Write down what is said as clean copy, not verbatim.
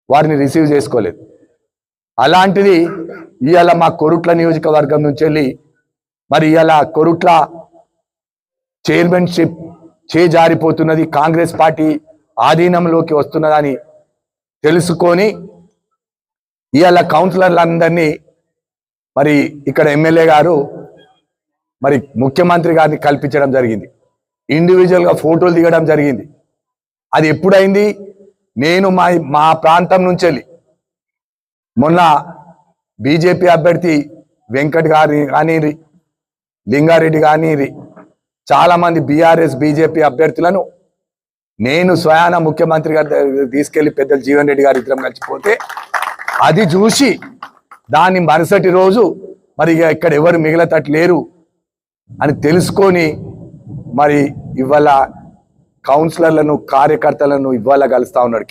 వారిని రిసీవ్ చేసుకోలేదు. అలాంటిది ఇవాళ మా కొరుట్ల నియోజకవర్గం నుంచి వెళ్ళి మరి ఇవాళ కొరుట్ల చైర్మన్షిప్ చేజారిపోతున్నది, కాంగ్రెస్ పార్టీ ఆధీనంలోకి వస్తున్నదని తెలుసుకొని ఇవాళ కౌన్సిలర్లందరినీ మరి ఇక్కడ ఎమ్మెల్యే గారు మరి ముఖ్యమంత్రి గారిని కల్పించడం జరిగింది. ఇండివిజువల్గా ఫోటోలు దిగడం జరిగింది. అది ఎప్పుడైంది? నేను మా ప్రాంతం నుంచి వెళ్ళి మొన్న బీజేపీ అభ్యర్థి వెంకట్ గారి కానీ, లింగారెడ్డి కానీ, చాలామంది బీఆర్ఎస్ బీజేపీ అభ్యర్థులను నేను స్వయాన ముఖ్యమంత్రి గారి తీసుకెళ్లి పెద్దలు జీవన్ రెడ్డి గారి ఇద్దరం కలిసిపోతే అది చూసి దాన్ని మరుసటి రోజు మరి ఇక్కడ ఎవరు మిగలతట్టు లేరు అని తెలుసుకొని మరి ఇవాళ కౌన్సిలర్లను కార్యకర్తలను ఇవాళ కలుస్తా ఉన్నాడు.